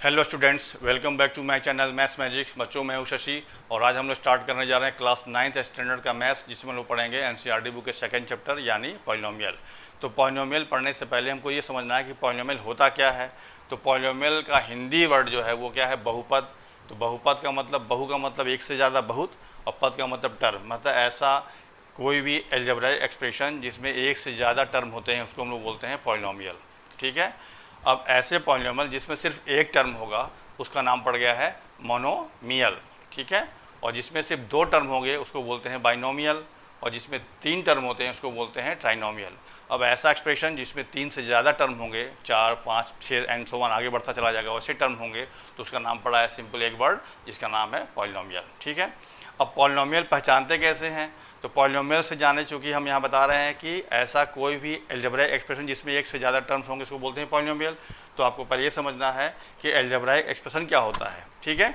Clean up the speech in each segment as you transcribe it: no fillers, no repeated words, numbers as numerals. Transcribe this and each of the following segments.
Hello students, welcome back to my channel maths magic. बच्चों, मैं हूं शशि और आज हम लोग स्टार्ट करने जा रहे हैं क्लास 9th स्टैंडर्ड का मैथ्स, जिसमें हम लोग पढ़ेंगे एनसीईआरटी बुक के सेकंड चैप्टर यानी पॉलिनोमियल। तो पॉलिनोमियल पढ़ने से पहले हमको ये समझना है कि पॉलिनोमियल होता क्या है। तो पॉलिनोमियल का हिंदी वर्ड जो है वो क्या है? बहुपद। तो बहुपद का मतलब, बहु का मतलब एक से ज़्यादा बहुत, और पद का मतलब टर्म। मतलब ऐसा कोई भी एल्जेब्राइक एक्सप्रेशन जिसमें एक से ज़्यादा टर्म होते हैं उसको हम लोग बोलते हैं पॉलिनोमियल। ठीक है। अब ऐसे पॉलिनोमियल जिसमें सिर्फ एक टर्म होगा उसका नाम पड़ गया है मोनोमियल। ठीक है। और जिसमें सिर्फ दो टर्म होंगे उसको बोलते हैं बाइनोमियल, और जिसमें तीन टर्म होते हैं उसको बोलते हैं ट्राइनोमियल। अब ऐसा एक्सप्रेशन जिसमें तीन से ज़्यादा टर्म होंगे, 4, 5, 6 एंड सो ऑन आगे बढ़ता चला जाएगा, वैसे टर्म होंगे तो उसका नाम पड़ा है सिंपल एक वर्ड जिसका नाम है पॉलिनोमियल। ठीक है। अब पॉलिनोमियल पहचानते कैसे हैं? तो पॉलिनोमियल से जाने, चूँकि हम यहाँ बता रहे हैं कि ऐसा कोई भी अलजेब्राइक एक्सप्रेशन जिसमें एक से ज़्यादा टर्म्स होंगे उसको बोलते हैं पॉलिनोमियल। तो आपको पहले ये समझना है कि अलजेब्राइक एक्सप्रेशन क्या होता है। ठीक है।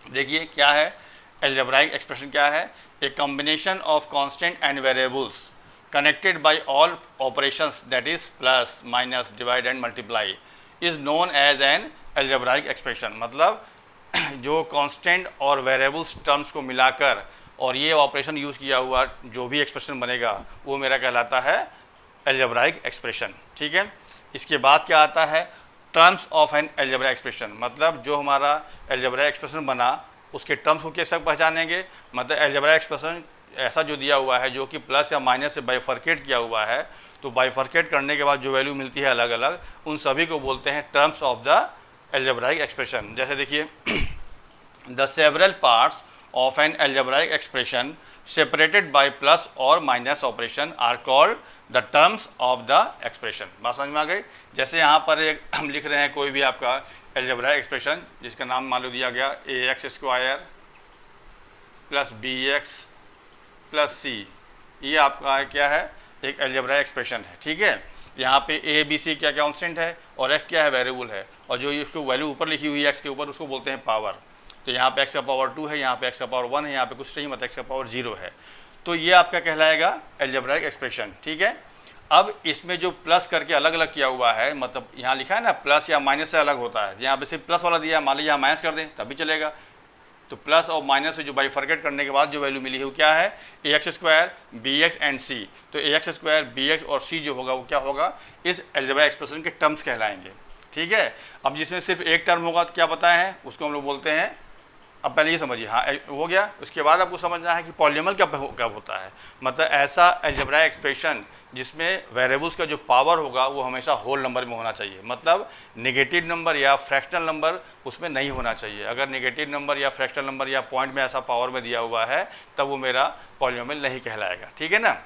देखिए क्या है अलजेब्राइक एक्सप्रेशन क्या है? A combination of constant and variables connected by all operations, that is plus, minus, divide and multiply, is known as an algebraic expression. मतलब जो कांस्टेंट और वेरिएबल्स टर्म्स को मिलाकर और ये ऑपरेशन यूज़ किया हुआ जो भी एक्सप्रेशन बनेगा वो मेरा कहलाता है अलजेब्राइक एक्सप्रेशन। ठीक है। इसके बाद क्या आता है? Terms of an algebraic expression. मतलब जो हमारा अलजेब्राइक एक्सप्रेशन बना उसके टर्म्स को कैसे पहचानेंगे? मतलब अलजेब्राइक एक्सप्रेशन ऐसा जो दिया हुआ है जो कि प्लस या माइनस से बाइफर्केट किया हुआ है, तो बाइफर्केट करने के बाद जो वैल्यू मिलती है अलग अलग, उन सभी को बोलते हैं terms of the algebraic expression. जैसे देखिए the several parts of an algebraic expression separated by plus or minus operation are called the terms of the expression। बात समझ में आ गई? जैसे यहाँ पर एक हम लिख रहे हैं कोई भी आपका algebraic एक्सप्रेशन जिसका नाम मान लो दिया गया ax² plus bx plus c, ये आपका क्या है? एक algebraic एक्सप्रेशन है। ठीक है। यहाँ पे a b c क्या कांस्टेंट है और x क्या है? वेरिएबल है, और जो इसको वैल्यू ऊपर लिखी हुई है x के ऊपर उसको बोलते हैं पावर। तो यहाँ पे x का पावर 2 है, यहाँ पे x का पावर 1 है, यहाँ पे कुछ नहीं, मतलब x का पावर 0 है। तो ये आपका कहलाएगा अलजेब्राइक एक्सप्रेशन। ठीक है। अब इसमें जो प्लस करके अलग अलग किया हुआ है, मतलब यहाँ लिखा है ना प्लस या माइनस से अलग होता है, यहाँ पे सिर्फ प्लस वाला दिया है, मान लीजिए यहाँ माइनस कर दें तब भी चलेगा। तो प्लस और माइनस से जो बाइफर्केट करने के बाद जो वैल्यू मिली है वो क्या है? ax² bx and c। तो ax² bx और c जो होगा वो क्या होगा? इस अलजेब्राइक एक्सप्रेशन के टर्म्स कहलाएंगे। ठीक है। अब जिसमें सिर्फ एक टर्म होगा तो क्या पता है उसको हम लोग बोलते हैं, अब पहले ये समझिए, हाँ हो गया। उसके बाद आपको समझना है कि पॉलिनोमियल कब होता है। मतलब ऐसा अलजेब्राइक एक्सप्रेशन जिसमें वेरिएबल्स का जो पावर होगा वो हमेशा होल नंबर में होना चाहिए। मतलब नेगेटिव नंबर या फ्रैक्शनल नंबर उसमें नहीं होना चाहिए। अगर नेगेटिव नंबर या फ्रैक्शनल नंबर या पॉइंट में ऐसा पावर में दिया हुआ है तब वो मेरा पॉलिनोमियल नहीं कहलाएगा। ठीक है ना।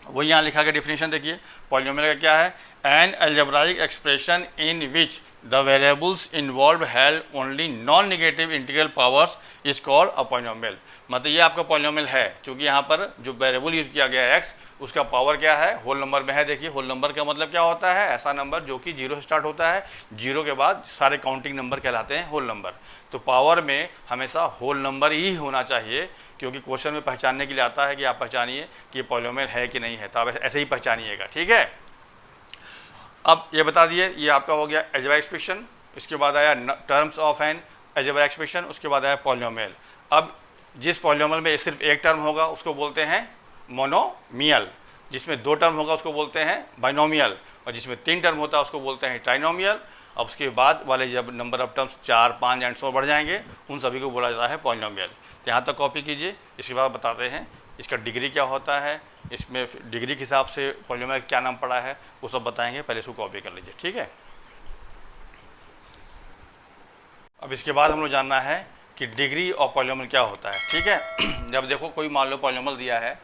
वही यहाँ लिखा गया डेफिनेशन देखिए पॉलिनोमियल का क्या है? An algebraic expression in which the variables involved held only non negative integral powers is called a polynomial। मतलब ये आपका पॉलिनोमियल है, क्योंकि यहाँ पर जो वेरिएबल यूज किया गया है x, उसका पावर क्या है? होल नंबर में है। देखिए होल नंबर का मतलब क्या होता है? ऐसा नंबर जो कि 0 से स्टार्ट होता है, 0 के बाद सारे काउंटिंग नंबर कहलाते हैं होल नंबर। तो पावर में हमेशा होल नंबर ही होना चाहिए, क्योंकि क्वेश्चन में पहचानने के लिए आता है कि आप पहचानिए कि ये पॉलिनोमियल है कि नहीं है, तो आप ऐसे ही पहचानिएगा। ठीक है। अब ये बता दिए, ये आपका हो गया अलजेब्राइक एक्सप्रेशन। इसके बाद आया terms of an algebraic expression, उसके बाद आया पॉलिनोमियल। अब जिस पॉलिनोमियल में सिर्फ एक टर्म होगा उसको बोलते हैं मोनोमियल, जिसमें दो टर्म होगा उसको बोलते हैं बाइनोमियल, और जिसमें तीन टर्म होता है उसको बोलते हैं ट्राइनोमियल। अब उसके बाद वाले जब number of terms 4, 5 and so बढ़ जाएंगे उन सभी को बोला जाता है पॉलिनोमियल। तो यहाँ तक कॉपी कीजिए। इसके बाद बताते हैं इसका डिग्री क्या होता है, इसमें डिग्री के हिसाब से पॉलिनोमियल क्या नाम पड़ा है वो सब बताएंगे। पहले इसको कॉपी कर लीजिए। ठीक है। अब इसके बाद हम लोग जानना है कि डिग्री ऑफ पॉलिनोमियल क्या होता है। ठीक है। जब देखो कोई मान लो पॉलिनोमियल दिया है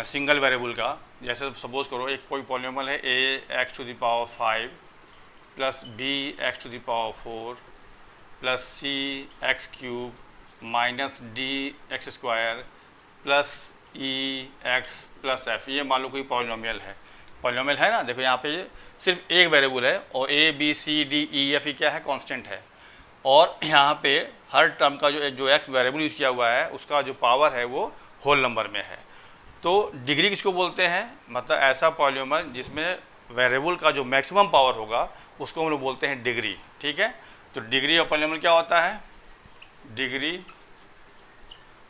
सिंगल वेरिएबल का, जैसे सपोज करो एक कोई पॉलिनोमियल है ax⁵ plus bx⁴ plus cx³ minus dx² plus ex plus f। ये मान लो कोई पॉलिनोमियल है ना। देखो यहाँ पे सिर्फ एक वेरिएबल है और a b c d e f क्या है? कांस्टेंट है, और यहाँ पे हर टर्म का जो x वेरिएबल यूज़ किया हुआ है उसका जो पावर है वो होल नंबर में है। तो डिग्री किसको बोलते हैं? मतलब ऐसा पॉलिनोमियल जिसमें वेरिएबल का जो मैक्सिमम पावर होगा उसको हम लोग बोलते हैं डिग्री। ठीक है। तो डिग्री ऑफ पॉलिनोमियल क्या होता है? डिग्री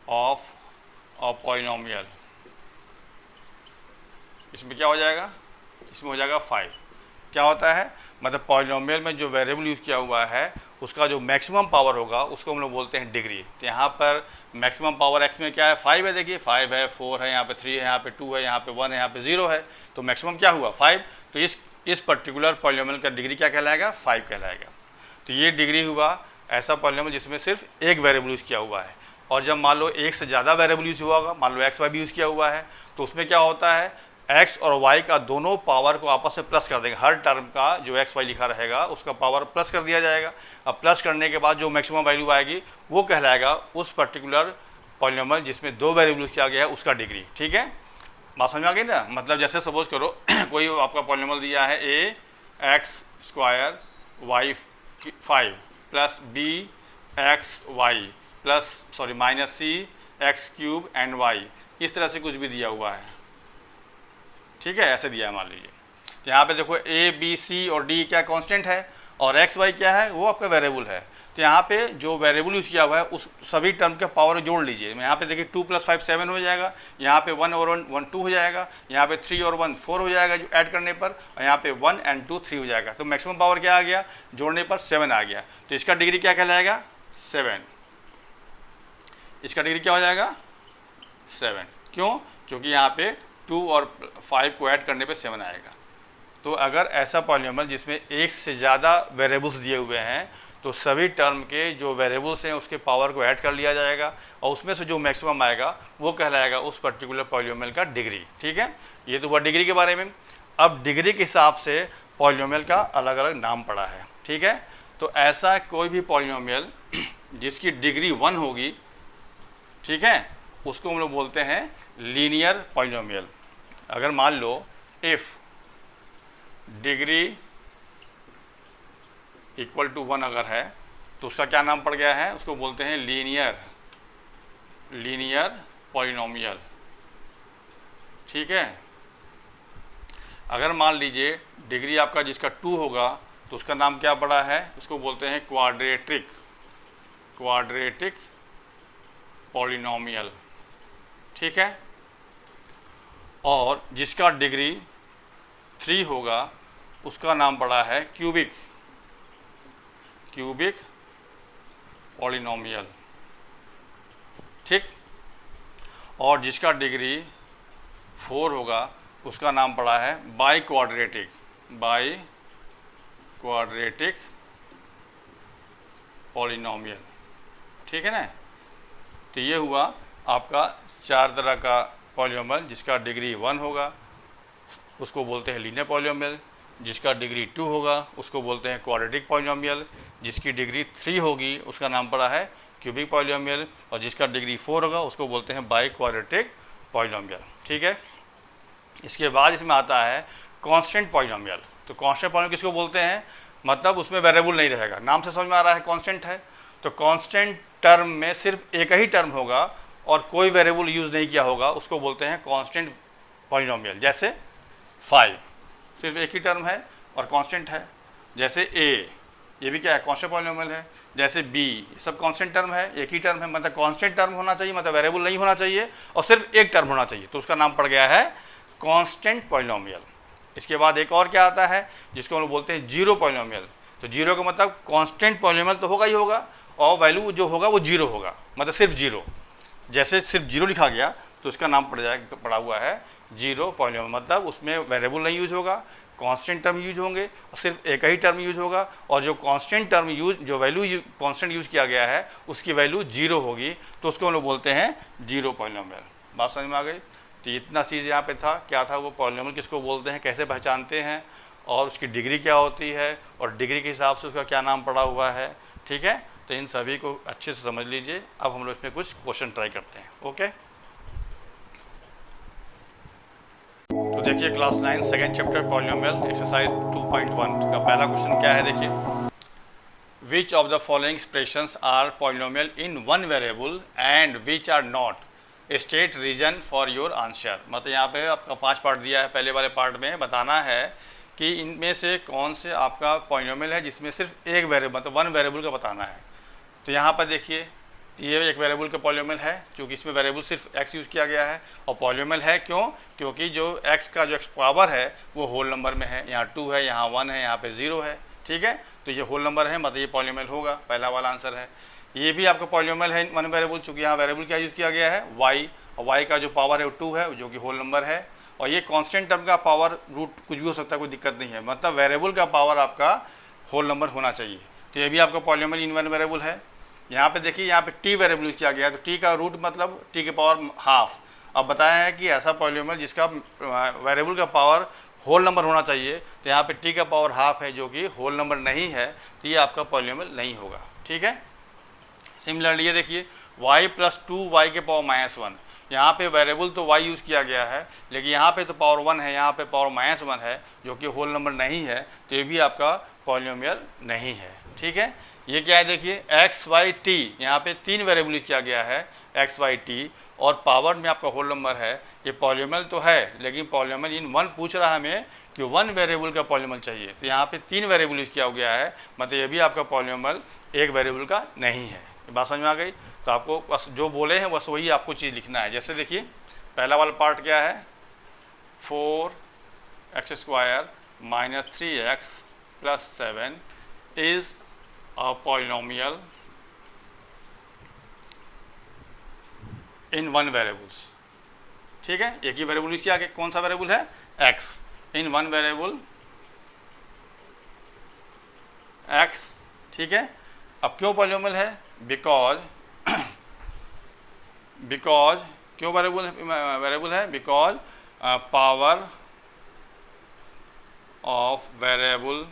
ऑफ पॉलिनोमियल, इसमें क्या हो जाएगा? इसमें हो जाएगा 5। क्या होता है? मतलब पॉलिनोमियल में जो वेरिएबल यूज़ किया हुआ है उसका जो मैक्सिमम पावर होगा उसको हम लोग बोलते हैं डिग्री। तो यहाँ पर मैक्सिमम पावर एक्स में क्या है? 5 है। देखिए 5 है, 4 है, यहाँ पे 3 है, यहाँ पे 2 है, यहाँ पे 1 है, यहाँ पे 0 है। तो मैक्सिमम क्या हुआ? 5। तो इस पर्टिकुलर पॉलिनोमियल का डिग्री क्या कहलाएगा? 5 कहलाएगा। तो ये डिग्री हुआ ऐसा पॉलिनोमियल जिसमें सिर्फ एक वेरिएबल यूज़ किया हुआ है। और जब मान लो एक से ज़्यादा वेरिएबल यूज़ हुआ होगा, मान लो एक्स वाई भी यूज़ किया हुआ है, तो उसमें क्या होता है? एक्स और वाई का दोनों पावर को आपस में प्लस कर देंगे। हर टर्म का जो एक्स वाई लिखा रहेगा उसका पावर प्लस कर दिया जाएगा। अब प्लस करने के बाद जो मैक्सिमम वैल्यू आएगी वो कहलाएगा उस पर्टिकुलर पॉलिनोमियल जिसमें दो वेरिएबल यूज़ किया गया है उसका डिग्री। ठीक है, बात समझ आ गई ना? मतलब जैसे सपोज करो कोई आपका पॉलिनोमियल दिया है a x square y 5 plus b x y minus c x cube and y, इस तरह से कुछ भी दिया हुआ है। ठीक है, ऐसे दिया है मान लीजिए। तो यहाँ पे देखो ए बी सी और डी क्या कांस्टेंट है और एक्स वाई क्या है? वो आपका वेरिएबल है। तो यहाँ पे जो वेरिएबल यूज़ किया हुआ है उस सभी टर्म के पावर जोड़ लीजिए। यहाँ पे देखिए 2 + 5 7 हो जाएगा, यहाँ पे 1 और 1 2 हो जाएगा, यहाँ पे 3 और 1 4 हो जाएगा जो ऐड करने पर, और यहाँ पे 1 और 2 3 हो जाएगा। तो मैक्सिमम पावर क्या आ गया? जोड़ने पर 7 आ गया। तो इसका डिग्री क्या कहलाएगा? 7। इसका डिग्री क्या हो जाएगा? 7। क्यों? क्योंकि यहाँ पे 2 और 5 को ऐड करने पे 7 आएगा। तो अगर ऐसा पॉलिनोमियल जिसमें एक से ज़्यादा वेरिएबल्स दिए हुए हैं तो सभी टर्म के जो वेरिएबल्स हैं उसके पावर को ऐड कर लिया जाएगा और उसमें से जो मैक्सिमम आएगा वो कहलाएगा उस पर्टिकुलर पॉलिनोमियल का डिग्री। ठीक है, ये तो हुआ डिग्री के बारे में। अब डिग्री के हिसाब से पॉलिनोमियल का अलग अलग नाम पड़ा है। ठीक है, तो ऐसा कोई भी पॉलिनोमियल जिसकी डिग्री 1 होगी, ठीक है, उसको हम लोग बोलते हैं लीनियर पॉलिनोमियल। अगर मान लो इफ़ डिग्री इक्वल टू 1 अगर है तो उसका क्या नाम पड़ गया है? उसको बोलते हैं लीनियर पॉलिनोमियल। ठीक है, अगर मान लीजिए डिग्री आपका जिसका 2 होगा तो उसका नाम क्या पड़ा है? उसको बोलते हैं क्वाड्रेटिक पॉलिनोमियल। ठीक है, और जिसका डिग्री 3 होगा उसका नाम पड़ा है क्यूबिक पॉलिनोमियल। ठीक, और जिसका डिग्री 4 होगा उसका नाम पड़ा है बाई क्वाड्रेटिक पॉलिनोमियल। ठीक है ना? तो ये हुआ आपका 4 तरह का पॉलिनोमियल। जिसका डिग्री 1 होगा उसको बोलते हैं लीनियर पॉलिनोमियल, जिसका डिग्री 2 होगा उसको बोलते हैं क्वाड्रेटिक पॉलिनोमियल, जिसकी डिग्री 3 होगी उसका नाम पड़ा है क्यूबिक पॉलिनोमियल, और जिसका डिग्री 4 होगा उसको बोलते हैं बाई क्वाड्रेटिक पॉलिनोमियल। ठीक है, इसके बाद इसमें आता है कांस्टेंट पॉलिनोमियल। तो कांस्टेंट पॉलिनोमियल किसको बोलते हैं? मतलब उसमें वेरिएबल नहीं रहेगा। नाम से समझ में आ रहा है कांस्टेंट है। तो कांस्टेंट टर्म में सिर्फ एक ही टर्म होगा और कोई वेरिएबल यूज़ नहीं किया होगा, उसको बोलते हैं कांस्टेंट पॉलिनोमियल। जैसे 5 सिर्फ एक ही टर्म है और कांस्टेंट है। जैसे ए, ये भी क्या है? कांस्टेंट पॉलिनोमियल है। जैसे बी, सब कांस्टेंट टर्म है, एक ही टर्म है, मतलब कांस्टेंट टर्म होना चाहिए, मतलब वेरिएबल नहीं होना चाहिए और सिर्फ एक टर्म होना चाहिए, तो उसका नाम पड़ गया है कांस्टेंट पॉलिनोमियल। इसके बाद एक और क्या आता है जिसको हम लोग बोलते हैं जीरो पॉलिनोमियल। तो जीरो का मतलब कांस्टेंट पॉलिनोमियल तो होगा ही होगा और वैल्यू जो होगा वो जीरो होगा, मतलब सिर्फ जीरो। जैसे सिर्फ जीरो लिखा गया तो उसका नाम पड़ा हुआ है जीरो पॉलिनोमियल। मतलब उसमें वेरिएबल नहीं यूज होगा, कांस्टेंट टर्म यूज होंगे और सिर्फ एक ही टर्म यूज होगा, और जो कांस्टेंट टर्म जो वैल्यू कांस्टेंट यूज किया गया है उसकी वैल्यू जीरो होगी, तो उसको हम लोग बोलते हैं जीरो पॉलिनोमियल। बात समझ में आ गई? तो इतना चीज़ यहाँ पे था। क्या था वो? पॉलिनोमियल किसको बोलते हैं, कैसे पहचानते हैं, और उसकी डिग्री क्या होती है, और डिग्री के हिसाब से उसका क्या नाम पड़ा हुआ है। ठीक है, तो इन सभी को अच्छे से समझ लीजिए। अब हम लोग इसमें कुछ क्वेश्चन ट्राई करते हैं। ओके, तो देखिए class 9 second chapter polynomial exercise 2.1 का पहला क्वेश्चन क्या है? देखिए, which of the following expressions are polynomial in one variable and which are not, state reason for your answer. मतलब यहाँ पे आपका 5 पार्ट दिया है। पहले वाले पार्ट में बताना है कि इनमें से कौन से आपका पॉलिनोमियल है जिसमें सिर्फ एक वेरिएबल मतलब वन वेरिएबल का बताना है। तो यहाँ पर देखिए ये एक वेरिएबल का पॉलिनोमियल है, क्योंकि इसमें वेरिएबल सिर्फ x यूज़ किया गया है। और पॉलिनोमियल है क्यों? क्योंकि जो x का जो x पावर है वो होल नंबर में है, यहाँ 2 है, यहाँ 1 है, यहाँ पे 0 है। ठीक है, तो ये होल नंबर है, मतलब ये पॉलिनोमियल होगा, पहला वाला आंसर है। ये भी आपका पॉलिनोमियल है वन वेरिएबल, चूँकि यहाँ वेरिएबल क्या यूज़ किया गया है y, और y का जो पावर है वो 2 है, जो कि होल नंबर है। और ये कांस्टेंट टर्म का पावर रूट कुछ भी हो सकता है, कोई दिक्कत नहीं है, मतलब वेरिएबल का पावर आपका होल नंबर होना चाहिए। तो ये भी आपका पॉलिनोमियल इन वन वेरिएबल है। यहाँ पे देखिए यहाँ पे t वेरिएबल यूज़ किया गया है, तो t का रूट मतलब t के पावर हाफ। अब बताया है कि ऐसा पॉलिनोमियल जिसका वेरिएबल का पावर होल नंबर होना चाहिए, तो यहाँ पे t का पावर हाफ है जो कि होल नंबर नहीं है, तो ये आपका पॉलिनोमियल नहीं होगा। ठीक है, सिमिलरली ये देखिए y प्लस 2y के पावर -1, यहाँ पे वेरिएबल तो y यूज़ किया गया है, लेकिन यहाँ पे तो पावर 1 है, यहाँ पे पावर -1 है, जो कि होल नंबर नहीं है, तो ये भी आपका पॉलिनोमियल नहीं है। ठीक है, ये क्या है देखिए x y t, यहाँ पे 3 वेरिएबल यूज़ किया गया है x y t, और पावर में आपका होल नंबर है। ये पॉलिनोमियल तो है, लेकिन पॉलिनोमियल इन वन पूछ रहा है हमें कि वन वेरिएबल का पॉलिनोमियल चाहिए, तो यहाँ पे 3 वेरिएबल यूज़ किया गया है, मतलब ये भी आपका पॉलिनोमियल एक वेरिएबल का नहीं है। बात समझ में आ गई? तो आपको बस जो बोले हैं बस वही आपको चीज़ लिखना है। जैसे देखिए पहला वाला पार्ट क्या है, 4x² - 3x + 7 is a polynomial in one variables. ठीक है, एक ही वेरिएबल इसके आगे कौन सा वेरिएबल है, x, इन वन वेरिएबल x। ठीक है, अब क्यों पॉलिनोमियल है, बिकॉज क्यों वेरिएबल है, because power of variable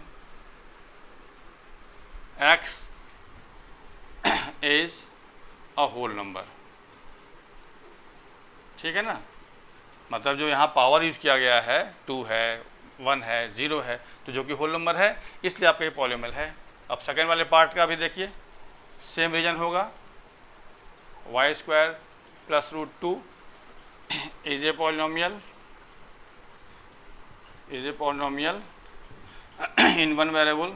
x is a whole number. ठीक है ना, मतलब जो यहाँ पावर यूज़ किया गया है 2 है, 1 है, 0 है, तो जो कि होल नंबर है, इसलिए आपका ये पॉलिनोमियल है। अब सेकेंड वाले पार्ट का भी देखिए सेम रीजन होगा, y² + √2 is a polynomial in one variable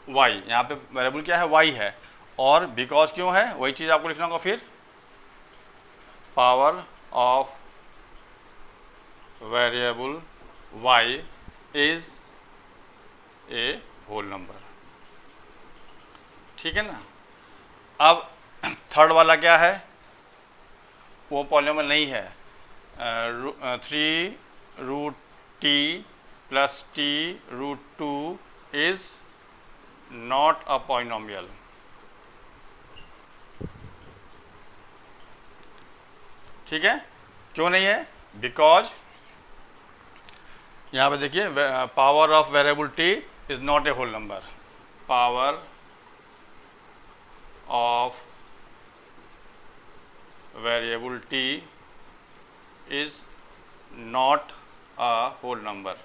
y, यहाँ पे वेरिएबल क्या है, y है, और बिकॉज क्यों है, वही चीज़ आपको लिखना होगा फिर, power of variable y is a whole number. ठीक है ना। अब थर्ड वाला क्या है, वो पॉलिनोमियल नहीं है, 3√t + t√2 is not a polynomial. ठीक है, क्यों नहीं है, बिकॉज यहाँ पे देखिए power of variable t is not a whole number, power of variable t is not a whole number.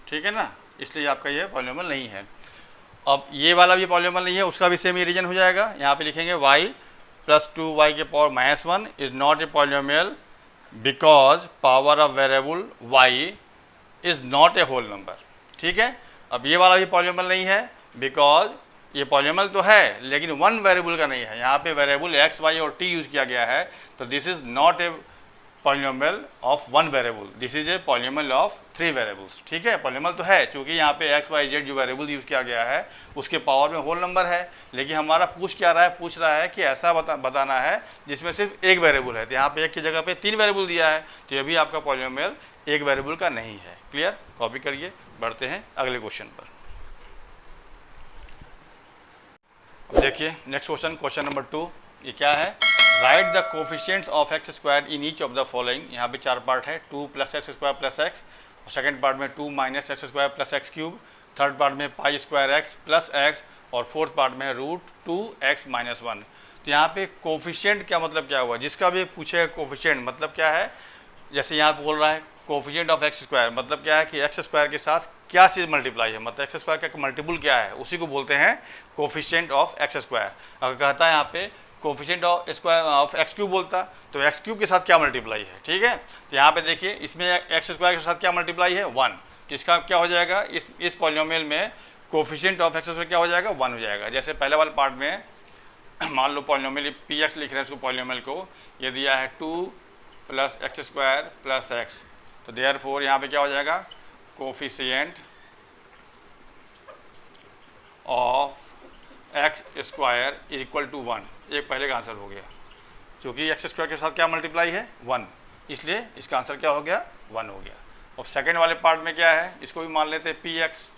ठीक है ना, इसलिए आपका ये पॉलिनोमियल नहीं है। अब ये वाला भी पॉलिनोमियल नहीं है, उसका भी सेम ये रीजन हो जाएगा। यहाँ पे लिखेंगे y + 2y के power -1 is not a polynomial because power of variable y is not a whole number. ठीक है, अब ये वाला भी पॉलिनोमियल नहीं है, बिकॉज ये पॉलिनोमियल तो है लेकिन वन वेरिएबल का नहीं है, यहाँ पे वेरिएबल x, y और t यूज़ किया गया है, तो this is not a polynomial of one variable, this is a polynomial of 3 variables. ठीक है, पॉलिनोमियल तो है, क्योंकि यहाँ पे x, y, z जो वेरिएबल यूज़ किया गया है उसके पावर में होल नंबर है, लेकिन हमारा पूछ रहा है कि ऐसा बताना है जिसमें सिर्फ एक वेरिएबल है, तो यहाँ पे एक की जगह पे 3 वेरिएबल दिया है, तो ये भी आपका पॉलिनोमियल एक वेरिएबल का नहीं है। क्लियर, कॉपी करिए, बढ़ते हैं अगले क्वेश्चन पर। देखिए नेक्स्ट क्वेश्चन नंबर 2, ये क्या है, right the coefficients of x² in each of the following. यहाँ पे 4 पार्ट है, 2 + x² + x, और सेकेंड पार्ट में 2 - x² + x³, थर्ड पार्ट में π² x + x, और फोर्थ पार्ट में है √2x - 1। तो यहाँ पे कोफिशिएंट क्या मतलब क्या हुआ, जिसका भी पूछे कोफिशिएंट मतलब क्या है, जैसे यहाँ बोल रहा है कोफिशिएंट ऑफ x² मतलब क्या है कि x² के साथ क्या चीज़ मल्टीप्लाई है, मतलब x² का मल्टीपल क्या है, उसी को बोलते हैं कोफिशिएंट ऑफ x²। अगर कहता है यहाँ पे coefficient of square of x cube बोलता, तो एक्स क्यूब के साथ क्या मल्टीप्लाई है, ठीक है। तो यहाँ पे देखिए इसमें एक्स स्क्वायर के साथ क्या मल्टीप्लाई है, 1, जिसका क्या हो जाएगा, इस पॉलिनोमियल में कोफिशिएंट ऑफ एक्स स्क्वायर क्या हो जाएगा, 1 हो जाएगा। जैसे पहले वाले पार्ट में मान लो पॉलिनोमियल पी एक्स लिख रहे हैं इसको, पॉलिनोमियल को ये दिया है 2 plus x square plus x, तो देयरफॉर यहाँ पे क्या हो जाएगा, coefficient of x square equal to 1, एक पहले का आंसर हो गया, क्योंकि एक्स स्क्वायर के साथ क्या मल्टीप्लाई है, 1, इसलिए इसका आंसर क्या हो गया, 1 हो गया। और सेकेंड वाले पार्ट में क्या है, इसको भी मान लेते हैं पी एक्स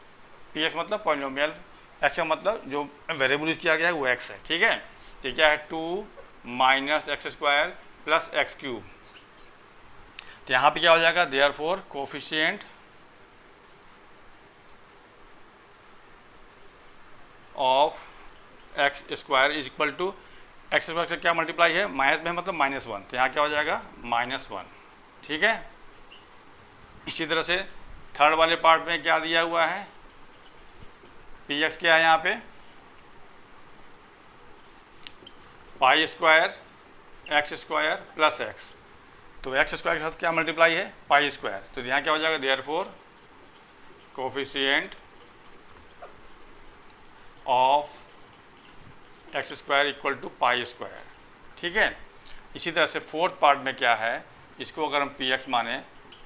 मतलब पॉलिनोमियल, एक्स का मतलब जो वेरिएबल यूज किया गया है वो एक्स है, ठीक है। तो क्या है 2 minus x square plus x cube, तो यहाँ पे क्या हो जाएगा, therefore coefficient of x square is equal to x square से क्या मल्टीप्लाई है, माइनस में मतलब -1, तो यहाँ क्या हो जाएगा -1, ठीक है। इसी तरह से थर्ड वाले पार्ट में क्या दिया हुआ है, पी एक्स क्या है यहाँ पे, pi square x square plus x, तो एक्स स्क्वायर के साथ क्या मल्टीप्लाई है, पाई स्क्वायर, तो यहाँ क्या हो जाएगा, therefore coefficient of x square equal to pi square, ठीक है। इसी तरह से फोर्थ पार्ट में क्या है, इसको अगर हम पी एक्स माने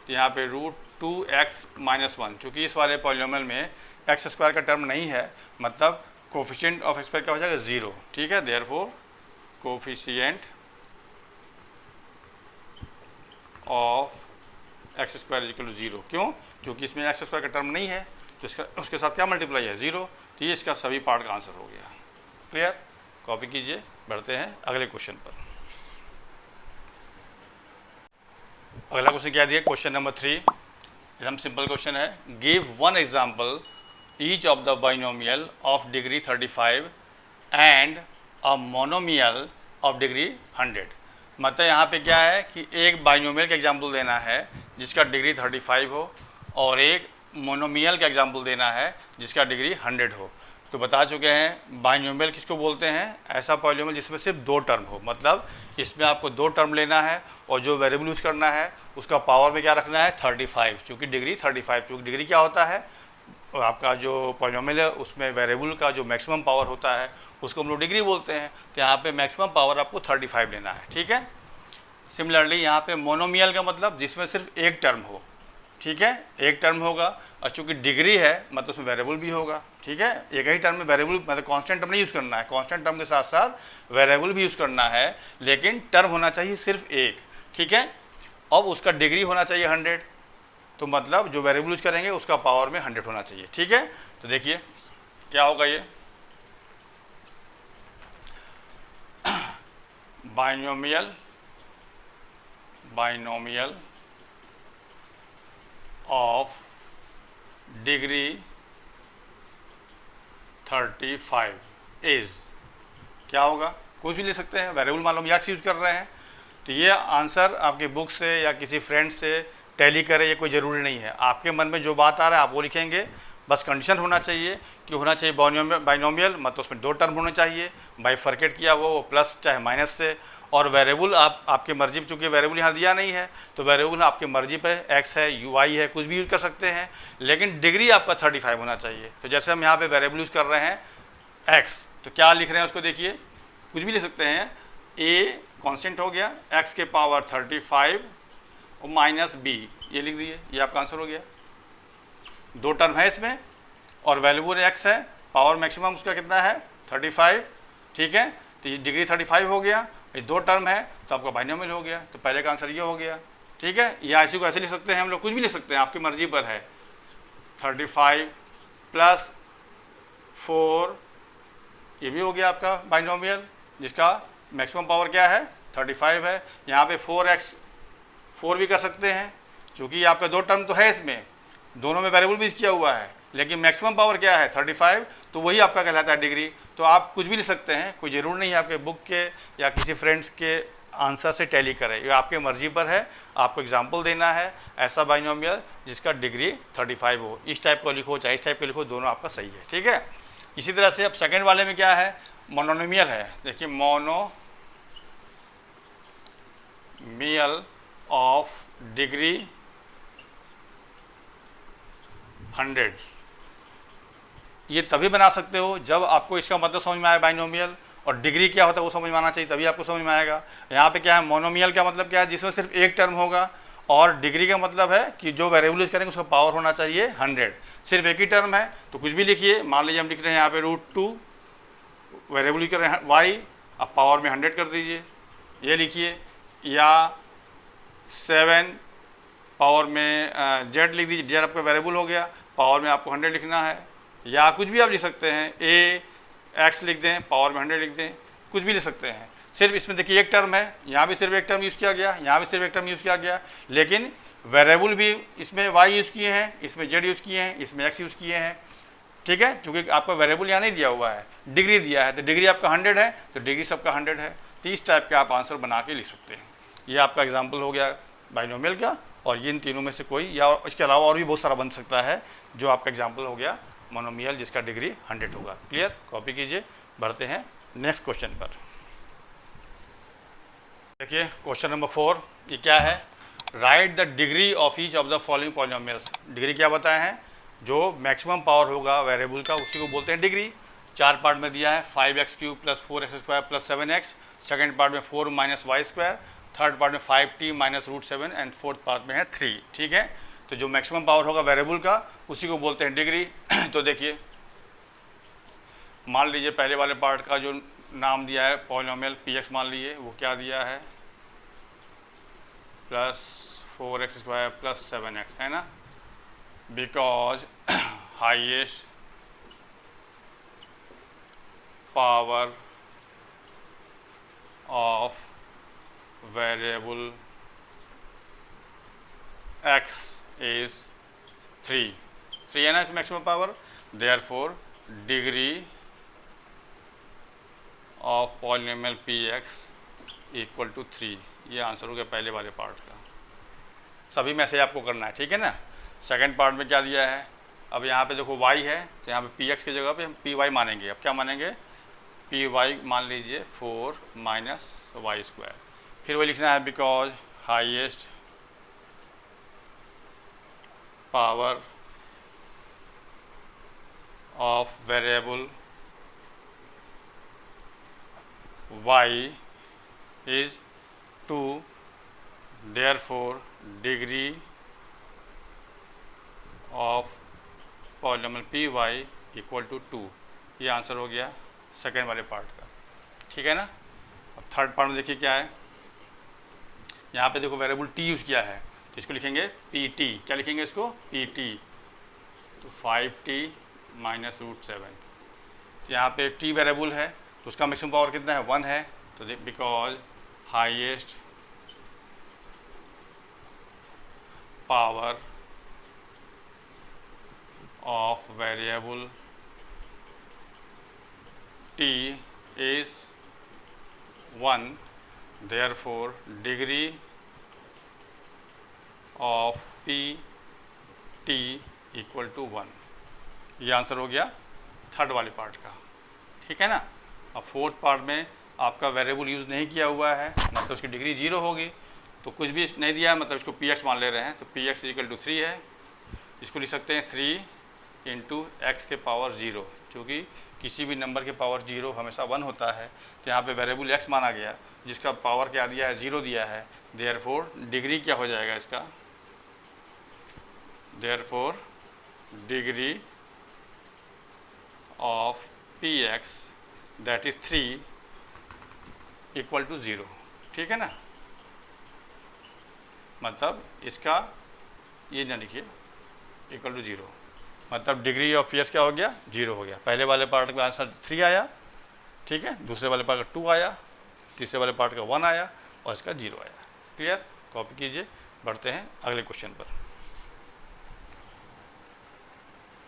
तो यहाँ पे √2x - 1, चूँकि इस वाले पॉलिनोमियल में एक्स स्क्वायर का टर्म नहीं है, मतलब कोफिशिएंट ऑफ एक्स स्क्वायर क्या हो जाएगा, 0, ठीक है। Therefore coefficient of x square equal to 0, क्यों, क्योंकि इसमें एक्स स्क्वायर का टर्म नहीं है, तो इसका उसके साथ क्या मल्टीप्लाई है, 0, तो ये इसका सभी पार्ट का आंसर हो गया। क्लियर, कॉपी कीजिए, बढ़ते हैं अगले क्वेश्चन पर। अगला क्वेश्चन क्या दिया, क्वेश्चन नंबर 3, एकदम सिंपल क्वेश्चन है। Give one example each of the binomial of degree 35 and a monomial of degree 100। मतलब यहाँ पे क्या है कि एक बाइनोमियल का एग्जाम्पल देना है जिसका डिग्री 35 हो, और एक मोनोमियल का एग्जाम्पल देना है जिसका डिग्री 100 हो। तो बता चुके हैं बाइनोमियल किसको बोलते हैं, ऐसा पॉलिनोमियल जिसमें सिर्फ 2 टर्म हो, मतलब इसमें आपको 2 टर्म लेना है और जो वेरिएबल यूज़ करना है उसका पावर में क्या रखना है, 35, क्योंकि डिग्री 35, क्योंकि डिग्री क्या होता है, आपका जो पॉलिनोमियल है उसमें वेरिएबल का जो मैक्सिमम पावर होता है उसको हम लोग डिग्री बोलते हैं। तो यहाँ पे मैक्सिमम पावर आपको 35 लेना है, ठीक है। सिमिलरली यहाँ पे मोनोमियल का मतलब जिसमें सिर्फ एक टर्म हो, ठीक है, एक टर्म होगा, और चूँकि डिग्री है मतलब उसमें वेरिएबल भी होगा, ठीक है। एक ही टर्म में वेरिएबल मतलब कांस्टेंट टर्म नहीं यूज़ करना है, कांस्टेंट टर्म के साथ साथ वेरिएबल भी यूज़ करना है, लेकिन टर्म होना चाहिए सिर्फ एक, ठीक है। अब उसका डिग्री होना चाहिए 100, तो मतलब जो वेरिएबल यूज़ करेंगे उसका पावर में 100 होना चाहिए, ठीक है। तो देखिए क्या होगा, ये बाइनोमियल ऑफ डिग्री 35 इज, क्या होगा, कुछ भी ले सकते हैं, वेरिएबल मान लो हम एक्स यूज़ कर रहे हैं, तो ये आंसर आपके बुक से या किसी फ्रेंड से टैली करे ये कोई ज़रूरी नहीं है, आपके मन में जो बात आ रहा है आप वो लिखेंगे, बस कंडीशन होना चाहिए कि होना चाहिए बाइनोमियल, मतलब उसमें 2 टर्म होने चाहिए, बाइफर्केट किया हुआ वो प्लस चाहे माइनस से, और वेरिएबल आपके मर्जी पे, चूँकि वेरिएबल यहाँ दिया नहीं है तो वेरिएबल आपके मर्जी पे एक्स है, वाई है, कुछ भी यूज़ कर सकते हैं, लेकिन डिग्री आपका 35 होना चाहिए। तो जैसे हम यहाँ पे वेरिएबल यूज़ कर रहे हैं एक्स, तो क्या लिख रहे हैं उसको देखिए, कुछ भी लिख सकते हैं, ए कांस्टेंट हो गया, एक्स के पावर 35 और माइनस बी, ये लिख दिए, ये आपका आंसर हो गया। 2 टर्म है इसमें और वेरिएबल एक्स है, पावर मैक्सिमम उसका कितना है 35, ठीक है। तो ये डिग्री 35 हो गया, ये 2 टर्म है तो आपका बाइनोमियल हो गया, तो पहले का आंसर ये हो गया, ठीक है। या इसी को ऐसे लिख सकते हैं हम लोग, कुछ भी लिख सकते हैं, आपकी मर्जी पर है, 35 + 4, ये भी हो गया आपका बाइनोमियल जिसका मैक्सिमम पावर क्या है 35 है। यहाँ पे 4x 4 भी कर सकते हैं, क्योंकि आपका 2 टर्म तो है इसमें, दोनों में वेरिएबल भी किया हुआ है, लेकिन मैक्सिमम पावर क्या है 35, तो वही आपका कहलाता है डिग्री। तो आप कुछ भी लिख सकते हैं, कोई ज़रूर नहीं है आपके बुक के या किसी फ्रेंड्स के आंसर से टैली करें, ये आपके मर्जी पर है, आपको एग्जाम्पल देना है ऐसा बाइनोमियल जिसका डिग्री 35 हो, इस टाइप को लिखो चाहे इस टाइप को लिखो, दोनों आपका सही है, ठीक है। इसी तरह से अब सेकेंड वाले में क्या है, मोनोमियल है, देखिए मोनोमियल पॉलिनोमियल ऑफ डिग्री 100। ये तभी बना सकते हो जब आपको इसका मतलब समझ में आए बाइनोमियल, और डिग्री क्या होता है वो समझ में आना चाहिए, तभी आपको समझ में आएगा। यहाँ पे क्या है, मोनोमियल का मतलब क्या है, जिसमें सिर्फ एक टर्म होगा, और डिग्री का मतलब है कि जो वेरिएबल यूज करेंगे उसका पावर होना चाहिए 100। सिर्फ एक ही टर्म है तो कुछ भी लिखिए। मान लीजिए हम लिख रहे हैं यहाँ पे √2, वेरिएबल यूज कर रहे हैं y, अब पावर में 100 कर दीजिए, ये लिखिए। या 7 पावर में z लिख दीजिए, z आपका वेरिएबल हो गया, पावर में आपको 100 लिखना है। या कुछ भी आप लिख सकते हैं, a x लिख दें, पावर में 100 लिख दें, कुछ भी लिख सकते हैं। सिर्फ इसमें देखिए एक टर्म है, यहाँ भी सिर्फ एक टर्म यूज़ किया गया, यहाँ भी सिर्फ एक टर्म यूज़ किया गया, लेकिन वेरिएबल भी इसमें y यूज़ किए हैं, इसमें z यूज़ किए हैं, इसमें x यूज़ किए हैं। ठीक है, क्योंकि आपका वेरिएबल यहाँ नहीं दिया हुआ है, डिग्री दिया है, तो डिग्री आपका 100 है तो डिग्री सबका 100 है। तो इस टाइप के आप आंसर बना के लिख सकते हैं। ये आपका एग्जाम्पल हो गया बाइनोमियल का, और ये इन तीनों में से कोई, या इसके अलावा और भी बहुत सारा बन सकता है, जो आपका एग्जाम्पल हो गया मोनोमियल जिसका डिग्री 100 होगा। क्लियर, कॉपी कीजिए। बढ़ते हैं नेक्स्ट क्वेश्चन पर। देखिए क्वेश्चन नंबर 4, ये क्या है, right the degree of each of the following polynomials. Degree क्या बताए हैं, जो मैक्सिमम पावर होगा वेरिएबल का उसी को बोलते हैं डिग्री। 4 पार्ट में दिया है, 5x³ + 4x² + 7x, second part में 4 - y², थर्ड पार्ट में 5t - √7 एंड फोर्थ पार्ट में है 3। ठीक है, तो जो मैक्सिमम पावर होगा वेरिएबल का उसी को बोलते हैं डिग्री। तो देखिए मान लीजिए पहले वाले पार्ट का जो नाम दिया है पॉलिनोमियल px मान लीजिए, वो क्या दिया है, +4x² + 7x, है ना, because highest power of variable x is 3 है ना, इस maximum power, therefore degree of polynomial px = 3। ये आंसर हो गया पहले वाले पार्ट का। सभी में से आपको करना है, ठीक है ना। सेकंड पार्ट में क्या दिया है, अब यहाँ पे देखो y है, तो यहाँ पे px की जगह पे हम py मानेंगे। अब क्या मानेंगे, py मान लीजिए 4 - y²। फिर वो लिखना है because highest power of variable y is 2, therefore degree of polynomial py = 2। ये आंसर हो गया सेकेंड वाले पार्ट का, ठीक है ना। अब थर्ड पार्ट में देखिए क्या है, यहाँ पे देखो वेरिएबल t यूज़ किया है, तो इसको लिखेंगे pt। क्या लिखेंगे इसको, pt। तो 5t - √7। तो यहाँ पे t वेरिएबल है तो उसका मैक्सिमम पावर कितना है, 1 है। तो because highest power of variable t is 1, therefore degree of pt = 1। ये आंसर हो गया थर्ड वाले पार्ट का, ठीक है ना। अब फोर्थ पार्ट में आपका वेरिएबल यूज़ नहीं किया हुआ है, मतलब उसकी डिग्री 0 होगी, तो कुछ भी नहीं दिया है, मतलब इसको px मान ले रहे हैं, तो px = 3 है। इसको लिख सकते हैं 3 × x⁻0, क्योंकि किसी भी नंबर के पावर 0 हमेशा 1 होता है। तो यहाँ पे वेरिएबल x माना गया जिसका पावर क्या दिया है, 0 दिया है। देयरफॉर डिग्री क्या हो जाएगा इसका, therefore degree of px that is 3 = 0, ठीक है ना। मतलब इसका ये ना लिखिए =0, मतलब डिग्री ऑफ px क्या हो गया, 0 हो गया। पहले वाले पार्ट का आंसर 3 आया, ठीक है, दूसरे वाले पार्ट का 2 आया, तीसरे वाले पार्ट का 1 आया और इसका 0 आया। क्लियर, कॉपी कीजिए। बढ़ते हैं अगले क्वेश्चन पर।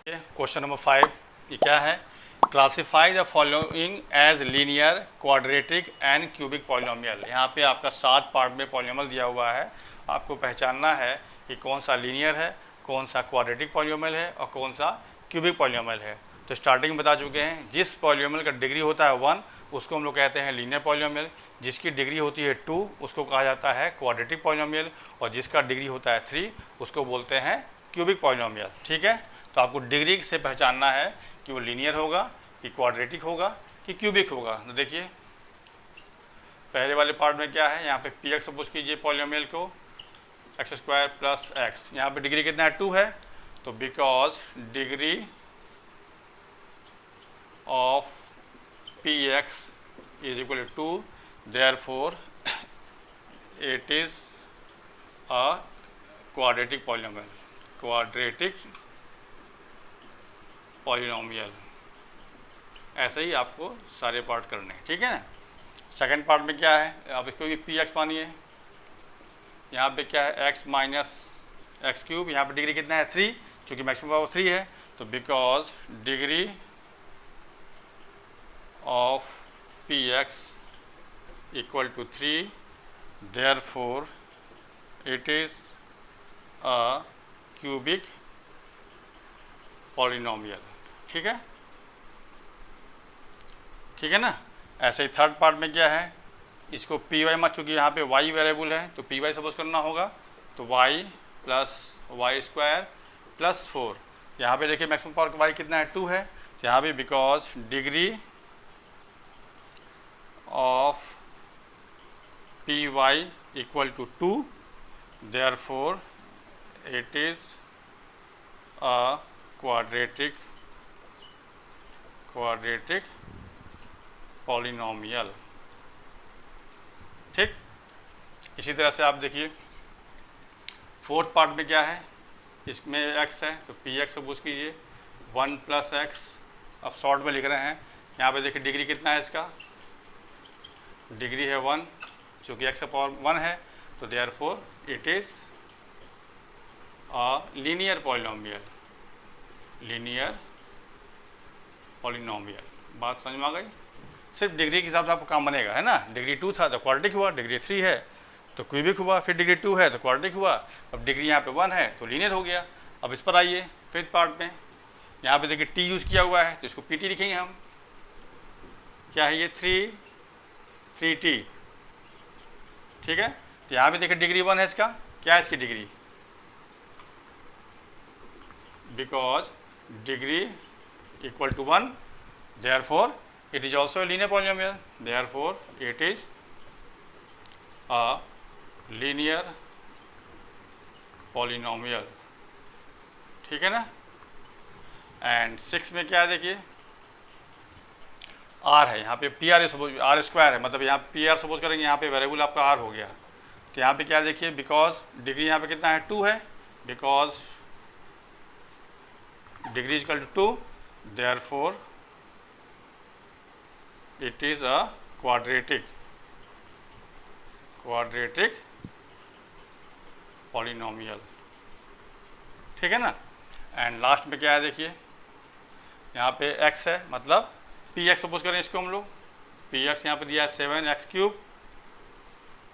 क्वेश्चन नंबर 5, ये क्या है, classify the following as linear, quadratic and cubic polynomial. यहाँ पे आपका 7 पार्ट में पॉलिनोमियल दिया हुआ है, आपको पहचानना है कि कौन सा लीनियर है, कौन सा क्वाड्रेटिक पॉलिनोमियल है और कौन सा क्यूबिक पॉलिनोमियल है। तो स्टार्टिंग में बता चुके हैं, जिस पॉलिनोमियल का डिग्री होता है 1 उसको हम लोग कहते हैं लीनियर पॉलिनोमियल। जिसकी डिग्री होती है 2 उसको कहा जाता है क्वाड्रेटिक पॉलिनोमियल, और जिसका डिग्री होता है 3 उसको बोलते हैं क्यूबिक पॉलिनोमियल। ठीक है, तो आपको डिग्री से पहचानना है कि वो लीनियर होगा, कि क्वाड्रेटिक होगा, कि क्यूबिक होगा। तो देखिए पहले वाले पार्ट में क्या है, यहाँ पे पी एक्स सपोज कीजिए पॉलिनोमियल को, एक्स स्क्वायर प्लस एक्स, यहाँ पे डिग्री कितना है 2 है, तो because degree of p x is equal to 2, therefore it is a quadratic polynomial, quadratic polynomial. ऐसे ही आपको सारे पार्ट करने हैं, ठीक है ना। सेकंड पार्ट में क्या है, आप इसको भी पी एक्स मानिए, यहाँ पे क्या है एक्स माइनस एक्स क्यूब, यहाँ पे डिग्री कितना है 3, चूँकि मैक्सिमम पावर 3 है, तो because degree of p x equal to 3, therefore it is a cubic polynomial. ठीक है, ठीक है ना। ऐसे ही थर्ड पार्ट में क्या है, इसको पी वाई मत, चूँकि यहाँ पे वाई वेरिएबल है तो पी वाई सपोज करना होगा, तो y plus y square plus 4, यहाँ पे देखिए मैक्सिमम पावर वाई कितना है 2 है, तो यहाँ पे because degree of p y equal to 2, therefore it is a quadratic polynomial. ठीक, इसी तरह से आप देखिए फोर्थ पार्ट में क्या है, इसमें x है तो पी एक्स सपोज कीजिए 1 प्लस एक्स, अब शॉर्ट में लिख रहे हैं, यहाँ पे देखिए डिग्री कितना है इसका, डिग्री है 1, चूँकि x का पावर 1 है, तो therefore it is a linear polynomial, linear polynomial. बात समझ में आ गई। सिर्फ डिग्री के हिसाब से आपको काम बनेगा, है ना। डिग्री 2 था तो क्वाड्रेटिक हुआ, डिग्री 3 है तो क्यूबिक हुआ, फिर डिग्री 2 है तो क्वाड्रेटिक हुआ, अब डिग्री यहाँ पे 1 है तो लीनियर हो गया। अब इस पर आइए फिफ्थ पार्ट में, यहाँ पे देखिए टी यूज़ किया हुआ है तो इसको पी टी लिखेंगे हम। क्या है ये 3t, ठीक है। तो यहाँ पे देखिए डिग्री 1 है इसका, क्या है इसकी degree, because degree equal to 1, therefore it is also a linear polynomial, therefore it is a linear polynomial। ठीक है ना। एंड 6 में क्या है देखिए r है, यहाँ पे p r suppose r square है, मतलब यहाँ पी आर सपोज करेंगे, यहाँ पे वेरिएबल आपका r हो गया, तो यहाँ पे क्या देखिए बिकॉज डिग्री यहाँ पे कितना है 2 है, because degree is equal to 2, therefore it is a quadratic polynomial। ठीक है ना। एंड लास्ट में क्या है देखिए, यहाँ पे x है, मतलब पी एक्स सपोज करें इसको हम लोग, पी एक्स यहाँ पे दिया है 7x क्यूब,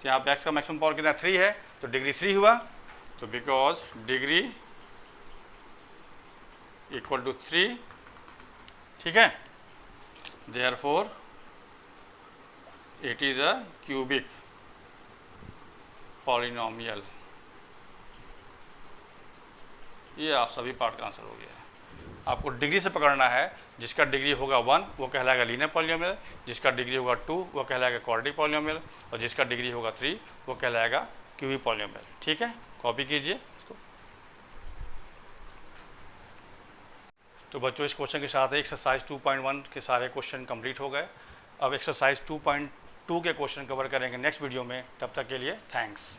तो यहाँ पे x का मैक्सिमम पावर कितना 3 है, तो डिग्री 3 हुआ, तो बिकॉज डिग्री इक्वल टू 3, ठीक है, therefore it is a cubic polynomial. ये आप सभी पार्ट का आंसर हो गया है। आपको डिग्री से पकड़ना है, जिसका डिग्री होगा 1 वो कहलाएगा लीनियर पॉलिनोमियल, जिसका डिग्री होगा 2 वो कहलाएगा क्वाड्रेटिक पॉलिनोमियल, और जिसका डिग्री होगा 3 वो कहलाएगा क्यूबिक पॉलिनोमियल। ठीक है, कॉपी कीजिए इसको। तो बच्चों इस क्वेश्चन के साथ एक्सरसाइज 2.1 के सारे क्वेश्चन कंप्लीट हो गए। अब एक्सरसाइज 2.2 के क्वेश्चन कवर करेंगे नेक्स्ट वीडियो में, तब तक के लिए थैंक्स।